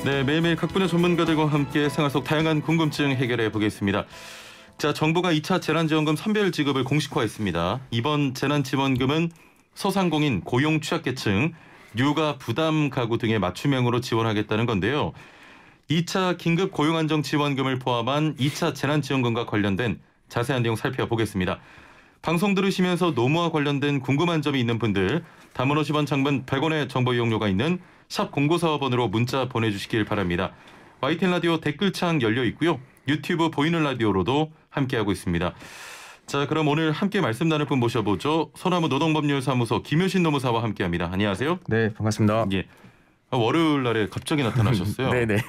네, 매일매일 각 분야 전문가들과 함께 생활 속 다양한 궁금증 해결해 보겠습니다. 자, 정부가 2차 재난지원금 선별 지급을 공식화했습니다. 이번 재난지원금은 소상공인, 고용 취약계층, 육아 부담 가구 등의 맞춤형으로 지원하겠다는 건데요. 2차 긴급 고용안정지원금을 포함한 2차 재난지원금과 관련된 자세한 내용 살펴보겠습니다. 방송 들으시면서 노무와 관련된 궁금한 점이 있는 분들, 단문 50원, 장문 100원의 정보 이용료가 있는 샵 0945번으로 문자 보내주시길 바랍니다. YTN 라디오 댓글창 열려 있고요. 유튜브 보이는 라디오로도 함께하고 있습니다. 자, 그럼 오늘 함께 말씀 나눌 분 모셔보죠. 소나무 노동법률사무소 김효신 노무사와 함께합니다. 안녕하세요. 네, 반갑습니다. 예. 월요일 날에 갑자기 나타나셨어요. 네네. 네,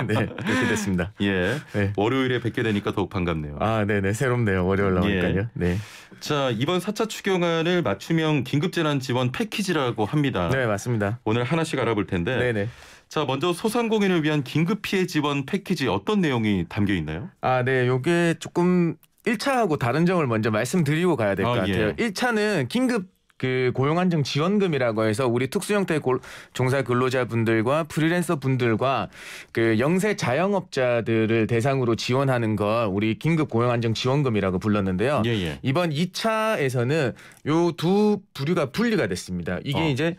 그렇게 됐습니다. 예. 네. 월요일에 뵙게 되니까 더욱 반갑네요. 아, 네네. 새롭네요. 월요일 나오니까요. 예. 네. 자, 이번 4차 추경안을 맞춤형 긴급재난지원 패키지라고 합니다. 네, 맞습니다. 오늘 하나씩 알아볼 텐데. 네네. 자, 먼저 소상공인을 위한 긴급피해 지원 패키지 어떤 내용이 담겨 있나요? 아, 네. 요게 조금 1차하고 다른 점을 먼저 말씀드리고 가야 될 것 같아요. 예. 1차는 긴급 고용안정 지원금이라고 해서 우리 특수형태 종사 근로자분들과 프리랜서 분들과 영세 자영업자들을 대상으로 지원하는 걸 우리 긴급 고용안정 지원금이라고 불렀는데요. 예. 이번 2차에서는 요 두 부류가 분리가 됐습니다. 이게 이제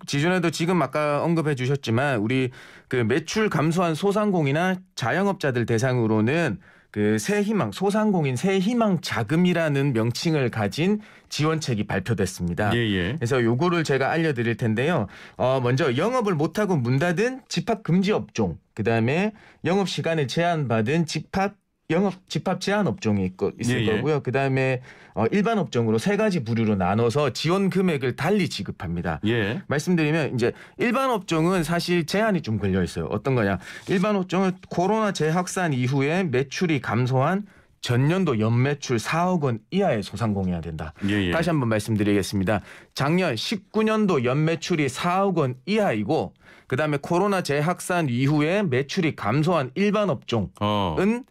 지준에도 지금 아까 언급해 주셨지만 우리 매출 감소한 소상공인이나 자영업자들 대상으로는 새희망 소상공인 새희망 자금이라는 명칭을 가진 지원책이 발표됐습니다. 예. 그래서 요거를 제가 알려드릴 텐데요. 먼저 영업을 못하고 문 닫은 집합 금지 업종, 그다음에 영업 시간을 제한받은 집합 제한 업종이 있을 거고요. 그다음에 일반 업종으로 세 가지 부류로 나눠서 지원 금액을 달리 지급합니다. 예. 말씀드리면 이제 일반 업종은 사실 제한이 좀 걸려 있어요. 어떤 거냐? 일반 업종은 코로나 재확산 이후에 매출이 감소한 전년도 연매출 4억 원 이하의 소상공인이어야 된다. 예. 다시 한번 말씀드리겠습니다. 작년 19년도 연매출이 4억 원 이하이고 그다음에 코로나 재확산 이후에 매출이 감소한 일반 업종은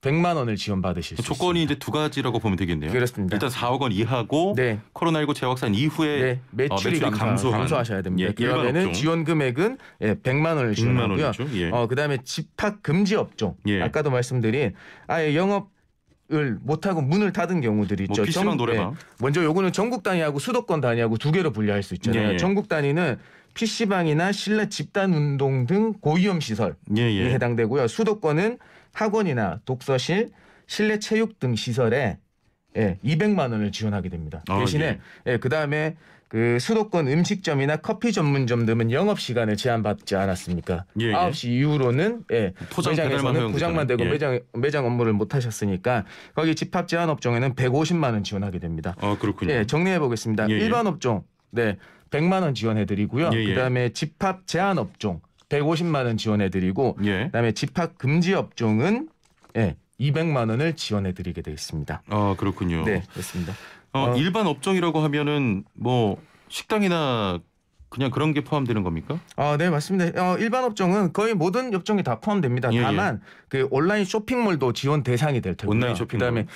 100만 원을 지원받으실 수 있습니다. 조건이 이제 두 가지라고 보면 되겠네요. 그렇습니다. 일단 4억 원 이하고 네. 코로나19 재확산 이후에 매출이 감소하셔야 됩니다. 일반 그러면은 업종. 지원 금액은 100만 원을 지원하고요. 그다음에 집합 금지 업종. 아까도 말씀드린 아예 영업을 못하고 문을 닫은 경우들이 있죠. PC방 노래방. 먼저 요거는 전국 단위하고 수도권 단위하고 두 개로 분리할 수 있잖아요. 전국 단위는 PC방이나 실내 집단 운동 등 고위험 시설이 해당되고요. 수도권은 학원이나 독서실, 실내 체육 등 시설에 200만 원을 지원하게 됩니다. 대신에 그다음에 수도권 음식점이나 커피 전문점 등은 영업 시간을 제한받지 않았습니까? 9시 이후로는 매장에서는 포장만 되고 매장 업무를 못 하셨으니까 거기 집합 제한 업종에는 150만 원 지원하게 됩니다. 그렇군요. 정리해 보겠습니다. 일반 업종 100만 원 지원해 드리고요. 그다음에 집합 제한 업종 150만 원 지원해 드리고 그다음에 집합 금지 업종은 200만 원을 지원해 드리게 되어 있습니다. 그렇군요. 네, 그렇습니다. 일반 업종이라고 하면은 뭐 식당이나 그냥 그런 게 포함되는 겁니까? 네, 맞습니다. 일반 업종은 거의 모든 업종이 다 포함됩니다. 다만 온라인 쇼핑몰도 지원 대상이 될 테고요. 온라인 쇼핑몰. 그다음에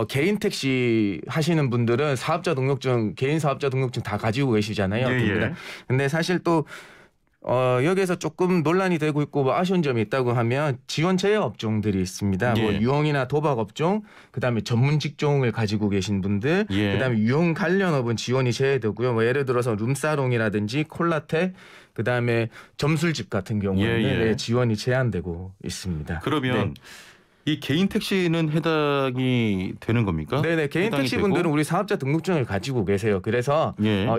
개인 택시 하시는 분들은 사업자 등록증, 개인 사업자 등록증 다 가지고 계시잖아요. 근데 사실 또 여기에서 조금 논란이 되고 있고 아쉬운 점이 있다고 하면 지원 제외 업종들이 있습니다. 유흥이나 도박 업종, 그다음에 전문 직종을 가지고 계신 분들, 그다음에 유흥 관련업은 지원이 제외되고요. 예를 들어서 룸사롱이라든지 콜라텍, 그다음에 점술집 같은 경우에는 지원이 제한되고 있습니다. 그러면 이 개인 택시는 해당이 되는 겁니까? 네네. 개인 택시 분들은 우리 사업자 등록증을 가지고 계세요. 그래서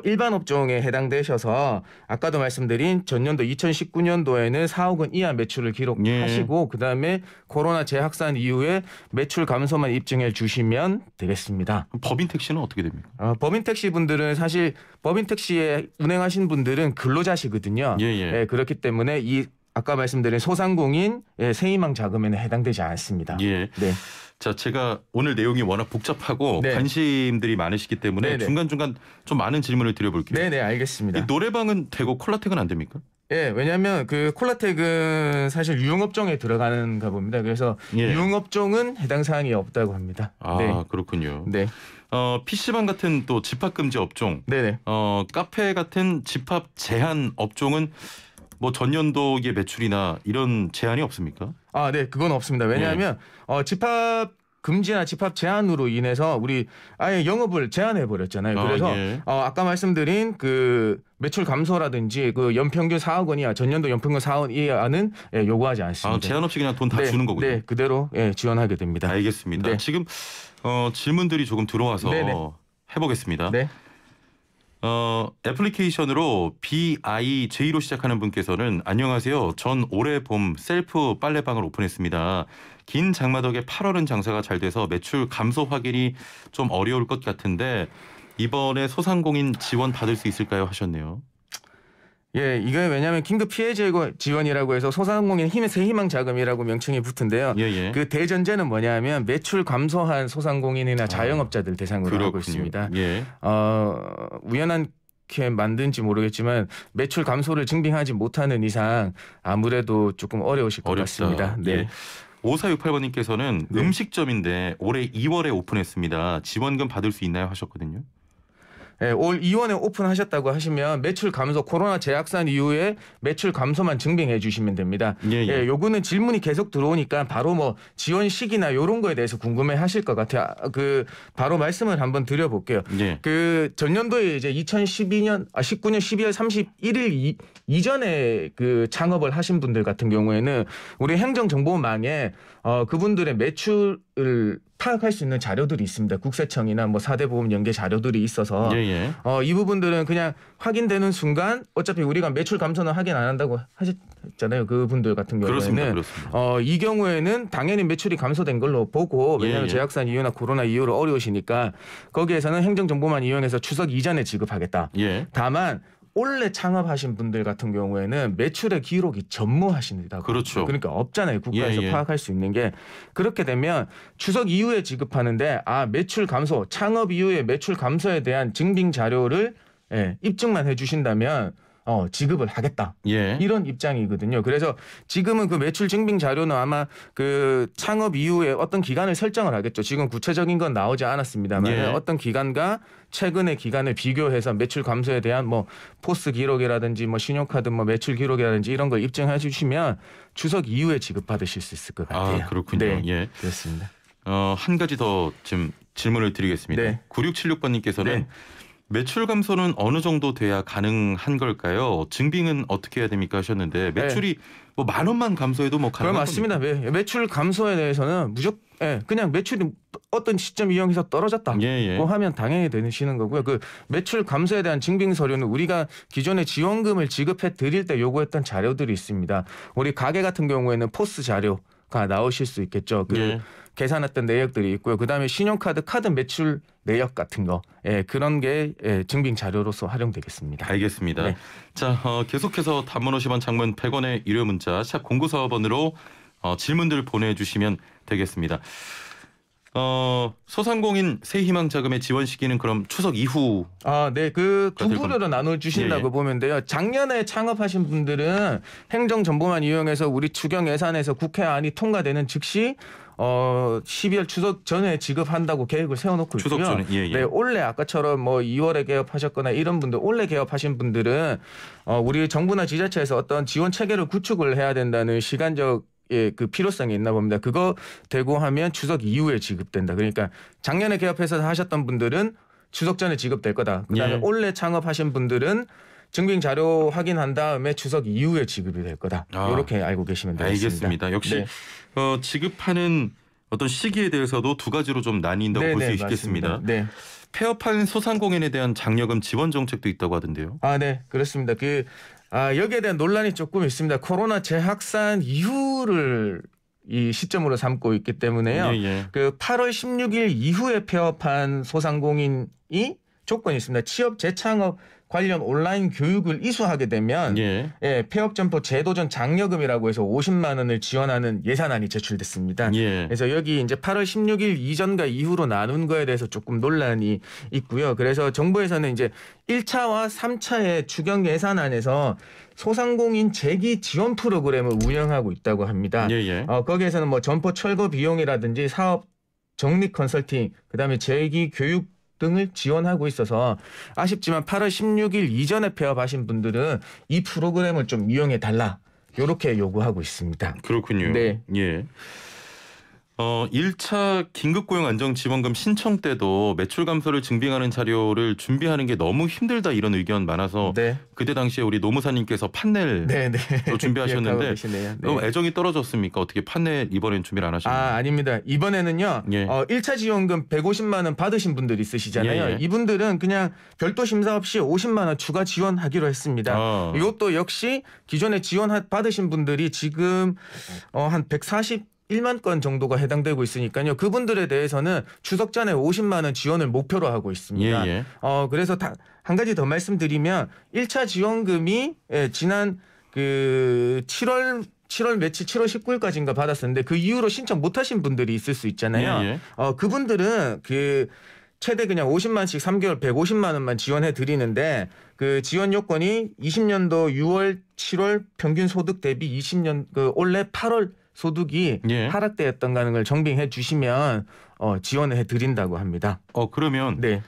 일반 업종에 해당되셔서 아까도 말씀드린 전년도 2019년도에는 4억 원 이하 매출을 기록하시고 그다음에 코로나 재확산 이후에 매출 감소만 입증해 주시면 되겠습니다. 법인 택시는 어떻게 됩니까? 법인 택시 분들은 사실 법인 택시에 운행하신 분들은 근로자시거든요. 그렇기 때문에 아까 말씀드린 소상공인 새희망 자금에는 해당되지 않습니다. 자, 제가 오늘 내용이 워낙 복잡하고 관심들이 많으시기 때문에 중간중간 좀 많은 질문을 드려볼게요. 네네, 알겠습니다. 노래방은 되고 콜라텍은 안 됩니까? 왜냐하면 콜라텍은 사실 유흥업종에 들어가는가 봅니다. 그래서 유흥업종은 해당 사항이 없다고 합니다. 그렇군요. 네. PC방 같은 또 집합금지 업종, 카페 같은 집합 제한 업종은 뭐 전년도의 매출이나 이런 제한이 없습니까? 아, 네, 그건 없습니다. 왜냐하면 집합 금지나 집합 제한으로 인해서 우리 아예 영업을 제한해 버렸잖아요. 그래서 아까 말씀드린 그 매출 감소라든지 그 연평균 4억 원 이하, 전년도 연평균 4억 원 이하는 요구하지 않습니다. 제한 없이 그냥 돈 다 주는 거군요. 네, 그대로 지원하게 됩니다. 알겠습니다. 네. 지금 질문들이 조금 들어와서 해보겠습니다. 네. 애플리케이션으로 BIJ로 시작하는 분께서는 안녕하세요. 전 올해 봄 셀프 빨래방을 오픈했습니다. 긴 장마덕에 8월은 장사가 잘 돼서 매출 감소 확인이 좀 어려울 것 같은데 이번에 소상공인 지원 받을 수 있을까요? 하셨네요. 예, 이게 왜냐하면 긴급 피해 제거 지원이라고 해서 소상공인 새 희망 자금이라고 명칭이 붙은데요. 그 대전제는 뭐냐면 매출 감소한 소상공인이나 자영업자들 대상으로 하고 있습니다. 우연하게 만든지 모르겠지만 매출 감소를 증빙하지 못하는 이상 아무래도 조금 어려우실 것 같습니다. 네. 5468번님께서는 음식점인데 올해 2월에 오픈했습니다. 지원금 받을 수 있나요? 하셨거든요. 네, 올 2월에 오픈하셨다고 하시면 매출 감소 코로나 재확산 이후에 매출 감소만 증빙해 주시면 됩니다. 요거는 질문이 계속 들어오니까 바로 뭐 지원 시기나 이런 거에 대해서 궁금해 하실 것 같아요. 그 바로 말씀을 한번 드려볼게요. 그 전년도에 이제 19년 12월 31일 이전에 그 창업을 하신 분들 같은 경우에는 우리 행정정보망에 그분들의 매출을 파악할 수 있는 자료들이 있습니다. 국세청이나 뭐 4대 보험 연계 자료들이 있어서 이 부분들은 그냥 확인되는 순간 어차피 우리가 매출 감소는 확인 안 한다고 하셨잖아요. 그분들 같은 경우에는 그렇습니다. 이 경우에는 당연히 매출이 감소된 걸로 보고 왜냐하면 재확산 이후나 코로나 이후로 어려우시니까 거기에서는 행정정보만 이용해서 추석 이전에 지급하겠다. 다만 올해 창업하신 분들 같은 경우에는 매출의 기록이 전무하십니다. 그렇죠. 그러니까 없잖아요. 국가에서 파악할 수 있는 게. 그렇게 되면 추석 이후에 지급하는데 매출 감소, 창업 이후에 매출 감소에 대한 증빙 자료를 입증만 해주신다면 지급을 하겠다. 이런 입장이거든요. 그래서 지금은 그 매출 증빙 자료는 아마 그 창업 이후에 어떤 기간을 설정을 하겠죠. 지금 구체적인 건 나오지 않았습니다만 어떤 기간과 최근의 기간을 비교해서 매출 감소에 대한 뭐 포스 기록이라든지 뭐 신용카드 뭐 매출 기록이라든지 이런 걸 입증해 주시면 추석 이후에 지급받으실 수 있을 것 같아요. 그렇군요. 네, 그렇습니다. 한 가지 더 지금 질문을 드리겠습니다. 9676번님께서는 매출 감소는 어느 정도 돼야 가능한 걸까요? 증빙은 어떻게 해야 됩니까? 하셨는데 매출이 뭐 10,000원만 감소해도 뭐 가능한 겁니까? 맞습니다. 매출 감소에 대해서는 무조건 그냥 매출이 어떤 시점 이용해서 떨어졌다. 뭐 하면 당연히 되시는 거고요. 그 매출 감소에 대한 증빙 서류는 우리가 기존에 지원금을 지급해 드릴 때 요구했던 자료들이 있습니다. 우리 가게 같은 경우에는 포스 자료가 나오실 수 있겠죠. 계산했던 내역들이 있고요. 그다음에 신용카드 카드 매출 내역 같은 거 그런 게 증빙 자료로서 활용되겠습니다. 알겠습니다. 자, 계속해서 단문 50원 장문 100원의 유료 문자 샵 0945번으로 질문들 보내주시면 되겠습니다. 소상공인 새희망 자금의 지원 시기는 그럼 추석 이후 그 두 부류로 나눠 주신다고 보면 돼요. 작년에 창업하신 분들은 행정정보만 이용해서 우리 추경 예산에서 국회안이 통과되는 즉시 12월 추석 전에 지급한다고 계획을 세워놓고 있고요. 추석 전에 올해 아까처럼 뭐 2월에 개업하셨거나 이런 분들 올해 개업하신 분들은 우리 정부나 지자체에서 어떤 지원 체계를 구축을 해야 된다는 시간적 그 필요성이 있나 봅니다. 그거 되고 하면 추석 이후에 지급된다. 그러니까 작년에 개업해서 하셨던 분들은 추석 전에 지급될 거다. 그다음에 올해 창업하신 분들은 증빙 자료 확인한 다음에 추석 이후에 지급이 될 거다. 이렇게 알고 계시면 되겠습니다. 알겠습니다. 역시 지급하는 어떤 시기에 대해서도 두 가지로 좀 나뉜다고 볼 수 있겠습니다. 폐업한 소상공인에 대한 장려금 지원 정책도 있다고 하던데요. 네, 그렇습니다. 여기에 대한 논란이 조금 있습니다. 코로나 재확산 이후를 이 시점으로 삼고 있기 때문에요. 그 8월 16일 이후에 폐업한 소상공인이 조건이 있습니다. 취업 재창업 관련 온라인 교육을 이수하게 되면 폐업 점포 제도전 장려금이라고 해서 50만 원을 지원하는 예산안이 제출됐습니다. 그래서 여기 이제 8월 16일 이전과 이후로 나눈 거에 대해서 조금 논란이 있고요. 그래서 정부에서는 이제 1차와 3차의 추경 예산안에서 소상공인 재기 지원 프로그램을 운영하고 있다고 합니다. 거기에서는 뭐 점포 철거 비용이라든지 사업 정립 컨설팅, 그다음에 재기 교육 등을 지원하고 있어서 아쉽지만 8월 16일 이전에 폐업하신 분들은 이 프로그램을 좀 이용해 달라. 이렇게 요구하고 있습니다. 그렇군요. 네. 예. 1차 긴급고용안정지원금 신청 때도 매출 감소를 증빙하는 자료를 준비하는 게 너무 힘들다 이런 의견 많아서 네. 그때 당시에 우리 노무사님께서 판넬 준비하셨는데 너무 애정이 떨어졌습니까? 어떻게 판넬 이번엔 준비를 안 하셨나요? 아닙니다. 이번에는 예. 1차 지원금 150만 원 받으신 분들 있으시잖아요. 예. 이분들은 그냥 별도 심사 없이 50만 원 추가 지원하기로 했습니다. 이것도 역시 기존에 받으신 분들이 지금 한 141만 건 정도가 해당되고 있으니까요. 그분들에 대해서는 추석 전에 50만 원 지원을 목표로 하고 있습니다. 예. 그래서 한 가지 더 말씀드리면 1차 지원금이 지난 7월 며칠 7월 19일까지인가 받았었는데 그 이후로 신청 못하신 분들이 있을 수 있잖아요. 예. 그분들은 최대 그냥 50만씩 3개월 150만 원만 지원해 드리는데 그 지원 요건이 20년도 6월 7월 평균 소득 대비 20년 올해 8월 소득이 하락되었던가는 걸 정빙해 주시면 지원을 해 드린다고 합니다. 그러면 네.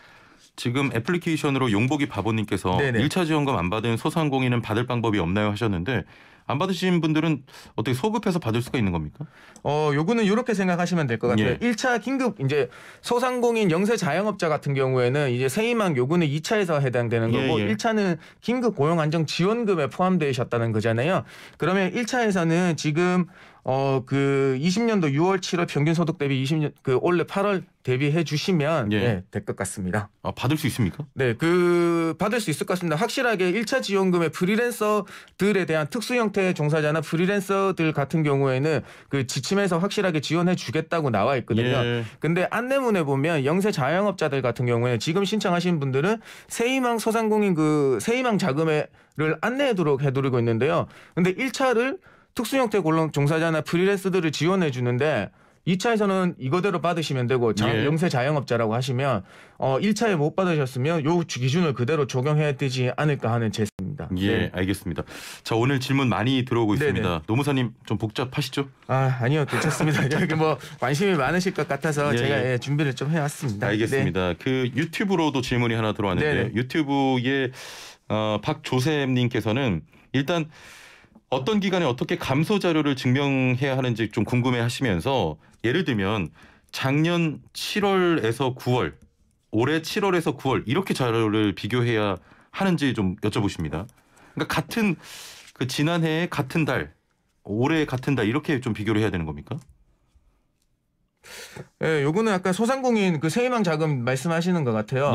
지금 애플리케이션으로 용복이 바보님께서 네네. 1차 지원금 안 받은 소상공인은 받을 방법이 없나요 하셨는데 안 받으신 분들은 어떻게 소급해서 받을 수가 있는 겁니까? 요거는 이렇게 생각하시면 될 것 같아요. 1차 긴급 이제 소상공인 영세 자영업자 같은 경우에는 이제 세희망 요구는 2차에서 해당되는 거고 1차는 긴급 고용 안정 지원금에 포함되셨다는 거잖아요. 그러면 1차에서는 지금 20년도 6월 7월 평균 소득 대비 20년 올해 8월 대비해 주시면 될 것 같습니다. 받을 수 있습니까? 네, 받을 수 있을 것 같습니다. 확실하게 1차 지원금의 프리랜서들에 대한 특수 형태의 종사자나 프리랜서들 같은 경우에는 그 지침에서 확실하게 지원해 주겠다고 나와 있거든요. 근데 안내문에 보면 영세 자영업자들 같은 경우에는 지금 신청하신 분들은 세희망 소상공인 세희망 자금을 안내하도록 해드리고 있는데요. 근데 1차를 특수 형태 고용 종사자나 프리랜서들을 지원해 주는데 2차에서는 이거대로 받으시면 되고 영세 자영업자라고 하시면 1차에 못 받으셨으면 요 기준을 그대로 적용해야 되지 않을까 하는 제스입니다. 네. 알겠습니다. 자, 오늘 질문 많이 들어오고 있습니다. 노무사님 좀 복잡하시죠? 아니요, 괜찮습니다. 여기 관심이 많으실 것 같아서 제가 준비를 좀 해왔습니다. 알겠습니다. 그 유튜브로도 질문이 하나 들어왔는데 유튜브에 박조셉님께서는 일단 어떤 기간에 어떻게 감소 자료를 증명해야 하는지 좀 궁금해하시면서 예를 들면 작년 7월에서 9월, 올해 7월에서 9월 이렇게 자료를 비교해야 하는지 좀 여쭤보십니다. 그러니까 같은 지난해의 같은 달, 올해 같은 달 이렇게 좀 비교를 해야 되는 겁니까? 요거는 아까 소상공인 세희망 자금 말씀하시는 것 같아요.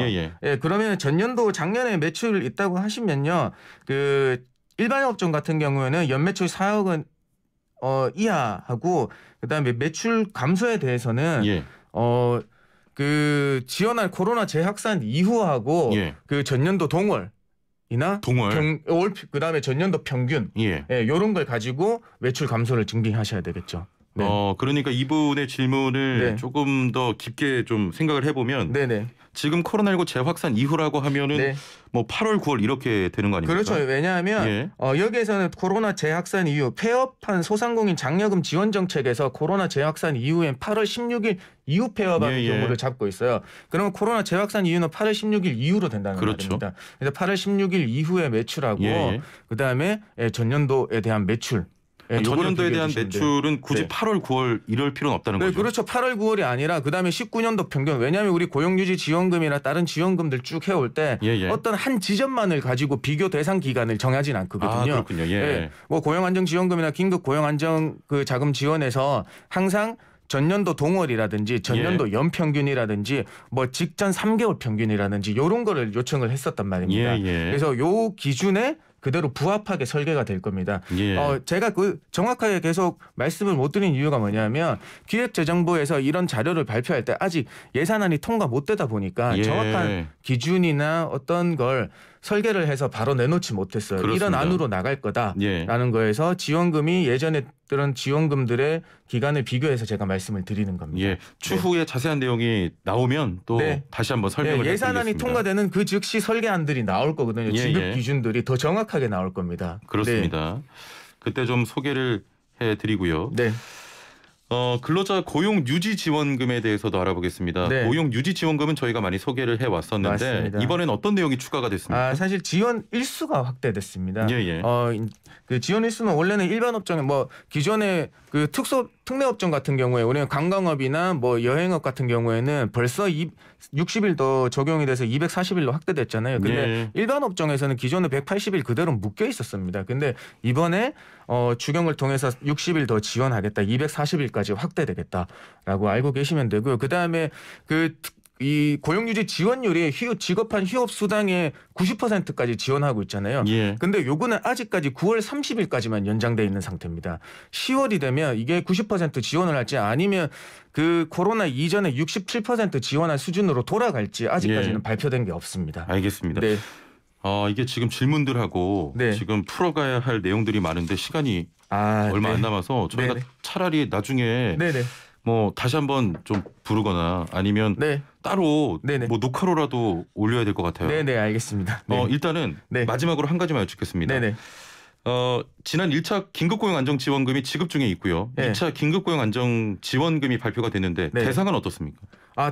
그러면 전년도 작년에 매출 있다고 하시면요, 일반 업종 같은 경우에는 연매출 4억 원 이하하고 그다음에 매출 감소에 대해서는 지원할 코로나 재확산 이후하고 전년도 동월이나 그다음에 전년도 평균 이런 걸 가지고 매출 감소를 증빙하셔야 되겠죠. 네. 그러니까 이분의 질문을 조금 더 깊게 좀 생각을 해보면 지금 코로나19 재확산 이후라고 하면은 8월, 9월 이렇게 되는 거 아닙니까? 그렇죠. 왜냐하면 여기에서는 코로나 재확산 이후 폐업한 소상공인 장려금 지원 정책에서 코로나 재확산 이후엔 8월 16일 이후 폐업한 경우를 잡고 있어요. 그러면 코로나 재확산 이후는 8월 16일 이후로 된다는 말입니다. 그래서 8월 16일 이후에 매출하고 그다음에 전년도에 대한 매출. 전년도에 대한 매출은 굳이 8월, 9월 이럴 필요는 없다는 거죠. 그렇죠. 8월, 9월이 아니라 그다음에 19년도 평균. 왜냐하면 우리 고용유지 지원금이나 다른 지원금들 쭉 해올 때 어떤 한 지점만을 가지고 비교 대상 기간을 정하진 않거든요. 그렇군요. 고용안정지원금이나 긴급 고용안정 자금 지원에서 항상 전년도 동월이라든지 전년도 연평균이라든지 직전 3개월 평균이라든지 이런 거를 요청을 했었단 말입니다. 그래서 요 기준에 그대로 부합하게 설계가 될 겁니다. 제가 정확하게 계속 말씀을 못 드린 이유가 뭐냐면 기획재정부에서 이런 자료를 발표할 때 아직 예산안이 통과 못 되다 보니까 정확한 기준이나 어떤 걸 설계를 해서 바로 내놓지 못했어요. 그렇습니다. 이런 안으로 나갈 거다라는 거에서 지원금이 예전에 들은 지원금들의 기간을 비교해서 제가 말씀을 드리는 겁니다. 추후에 자세한 내용이 나오면 또 다시 한번 설명을 해드리겠습니다. 예산안이 통과되는 그 즉시 설계안들이 나올 거거든요. 지급 기준들이 더 정확하게 나올 겁니다. 그렇습니다. 그때 좀 소개를 해드리고요. 근로자 고용 유지 지원금에 대해서도 알아보겠습니다. 네. 고용 유지 지원금은 저희가 많이 소개를 해왔었는데 맞습니다. 이번엔 어떤 내용이 추가가 됐습니까? 사실 지원 일수가 확대됐습니다. 예. 그 지원 일수는 원래는 일반 업종에 뭐 기존에 그 특례 업종 같은 경우에 우리는 관광업이나 뭐 여행업 같은 경우에는 벌써 60일 더 적용이 돼서 240일로 확대됐잖아요. 근데 예. 일반 업종에서는 기존에 180일 그대로 묶여 있었습니다. 근데 이번에 추경을 통해서 60일 더 지원하겠다. 240일까지 확대되겠다라고 알고 계시면 되고요. 그다음에 이 고용유지 지원율이 직업한 휴업 수당의 90%까지 지원하고 있잖아요. 예. 근데 요거는 아직까지 9월 30일까지만 연장돼 있는 상태입니다. 10월이 되면 이게 90% 지원을 할지 아니면 그 코로나 이전에 67% 지원한 수준으로 돌아갈지 아직까지는 발표된 게 없습니다. 알겠습니다. 네. 이게 지금 질문들하고 네. 지금 풀어가야 할 내용들이 많은데 시간이 얼마 안 남아서 저희가 네네. 차라리 나중에 네네. 뭐 다시 한번 좀 부르거나 아니면 네. 따로 네네. 뭐 녹화로라도 올려야 될 것 같아요. 네네 알겠습니다. 네. 일단은 네. 마지막으로 한 가지만 여쭙겠습니다. 네네. 지난 1차 긴급고용 안정지원금이 지급 중에 있고요. 네. 2차 긴급고용 안정지원금이 발표가 됐는데 네. 대상은 어떻습니까?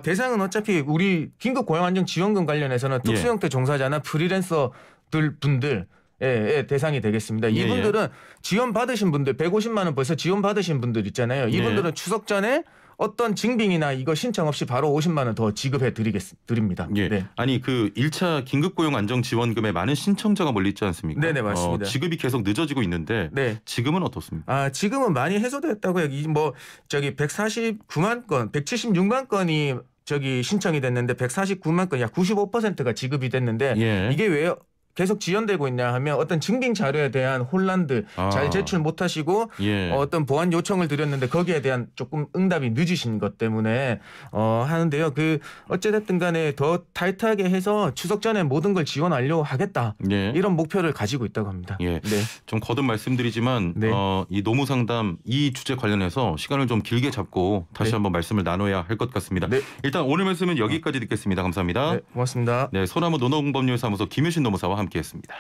대상은 어차피 우리 긴급 고용안정지원금 관련해서는 특수형태 종사자나 프리랜서들 분들 예, 대상이 되겠습니다. 이분들은 지원 받으신 분들 150만 원 벌써 지원 받으신 분들 있잖아요. 이분들은 추석 전에 어떤 징빙이나 이거 신청 없이 바로 50만 원 더 지급해 드립니다. 예. 네. 아니 그 1차 긴급고용 안정지원금에 많은 신청자가 몰려 있지 않습니까? 네네 맞습니다. 지급이 계속 늦어지고 있는데 네. 지금은 어떻습니까? 지금은 많이 해소됐다고요. 뭐 저기 149만 건, 176만 건이 저기 신청이 됐는데 149만 건 약 95%가 지급이 됐는데 예. 이게 왜 계속 지연되고 있냐 하면 어떤 증빙 자료에 대한 혼란들 잘 제출 못하시고 예. 어떤 보완 요청을 드렸는데 거기에 대한 조금 응답이 늦으신 것 때문에 하는데요. 그 어찌됐든 간에 더 타이트하게 해서 추석 전에 모든 걸 지원하려고 하겠다. 예. 이런 목표를 가지고 있다고 합니다. 예. 네. 좀 거듭 말씀드리지만 네. 이 노무상담 이 주제 관련해서 시간을 좀 길게 잡고 다시 네. 한번 말씀을 나눠야 할 것 같습니다. 네. 일단 오늘 말씀은 여기까지 듣겠습니다. 감사합니다. 네, 고맙습니다. 네, 소나무 노노공법률사무소 김효신 노무사와 함께했습니다.